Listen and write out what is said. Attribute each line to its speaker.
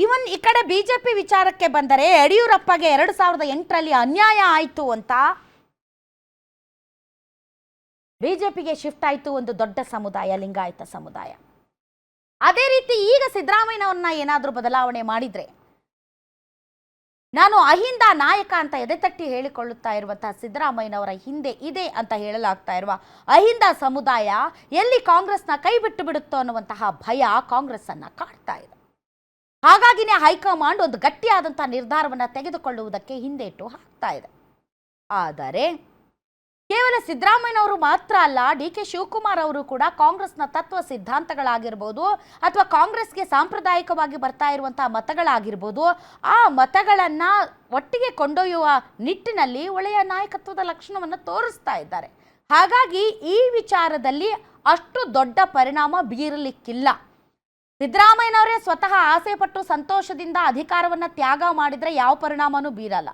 Speaker 1: ಇವನ್ ಈ ಕಡೆ ಬಿಜೆಪಿ ವಿಚಾರಕ್ಕೆ ಬಂದರೆ ಯಡಿಯೂರಪ್ಪಗೆ 2008ರಲ್ಲಿ ಅನ್ಯಾಯ ಆಯಿತು ಅಂತ ಬಿಜೆಪಿಗೆ ಶಿಫ್ಟ್ ಆಯಿತು ಒಂದು ದೊಡ್ಡ ಸಮುದಾಯ, ಲಿಂಗಾಯತ ಸಮುದಾಯ. ಅದೇ ರೀತಿ ಈಗ ಸಿದ್ದರಾಮಯ್ಯನವ್ರನ್ನ ಏನಾದರೂ ಬದಲಾವಣೆ ಮಾಡಿದ್ರೆ, ನಾನು ಅಹಿಂದ ನಾಯಕ ಅಂತ ಎದೆತಟ್ಟಿ ಹೇಳಿಕೊಳ್ಳುತ್ತಾ ಇರುವಂತಹ ಸಿದ್ದರಾಮಯ್ಯನವರ ಹಿಂದೆ ಇದೆ ಅಂತ ಹೇಳಲಾಗ್ತಾ ಇರುವ ಅಹಿಂದ ಸಮುದಾಯ ಎಲ್ಲಿ ಕಾಂಗ್ರೆಸ್ನ ಕೈ ಬಿಟ್ಟು ಬಿಡುತ್ತೋ ಅನ್ನುವಂತಹ ಭಯ ಕಾಂಗ್ರೆಸ್ ಅನ್ನ ಕಾಡ್ತಾ ಇದೆ. ಹಾಗಾಗಿನೇ ಹೈಕಮಾಂಡ್ ಒಂದು ಗಟ್ಟಿಯಾದಂತಹ ನಿರ್ಧಾರವನ್ನು ತೆಗೆದುಕೊಳ್ಳುವುದಕ್ಕೆ ಹಿಂದೇಟು ಹಾಕ್ತಾ ಇದೆ. ಆದರೆ ಕೇವಲ ಸಿದ್ದರಾಮಯ್ಯನವರು ಮಾತ್ರ ಅಲ್ಲ, ಡಿ.ಕೆ. ಶಿವಕುಮಾರ್ ಅವರು ಕೂಡ ಕಾಂಗ್ರೆಸ್ನ ತತ್ವ ಸಿದ್ಧಾಂತಗಳಾಗಿರ್ಬೋದು ಅಥವಾ ಕಾಂಗ್ರೆಸ್ಗೆ ಸಾಂಪ್ರದಾಯಿಕವಾಗಿ ಬರ್ತಾ ಇರುವಂತಹ ಮತಗಳಾಗಿರ್ಬೋದು, ಆ ಮತಗಳನ್ನು ಒಟ್ಟಿಗೆ ಕೊಂಡೊಯ್ಯುವ ನಿಟ್ಟಿನಲ್ಲಿ ಒಳ್ಳೆಯ ನಾಯಕತ್ವದ ಲಕ್ಷಣವನ್ನು ತೋರಿಸ್ತಾ ಇದ್ದಾರೆ. ಹಾಗಾಗಿ ಈ ವಿಚಾರದಲ್ಲಿ ಅಷ್ಟು ದೊಡ್ಡ ಪರಿಣಾಮ ಬೀರಲಿಕ್ಕಿಲ್ಲ. ಸಿದ್ದರಾಮಯ್ಯನವರೇ ಸ್ವತಃ ಆಸೆ ಪಟ್ಟು ಸಂತೋಷದಿಂದ ಅಧಿಕಾರವನ್ನು ತ್ಯಾಗ ಮಾಡಿದರೆ ಯಾವ ಪರಿಣಾಮನೂ ಬೀರಲ್ಲ.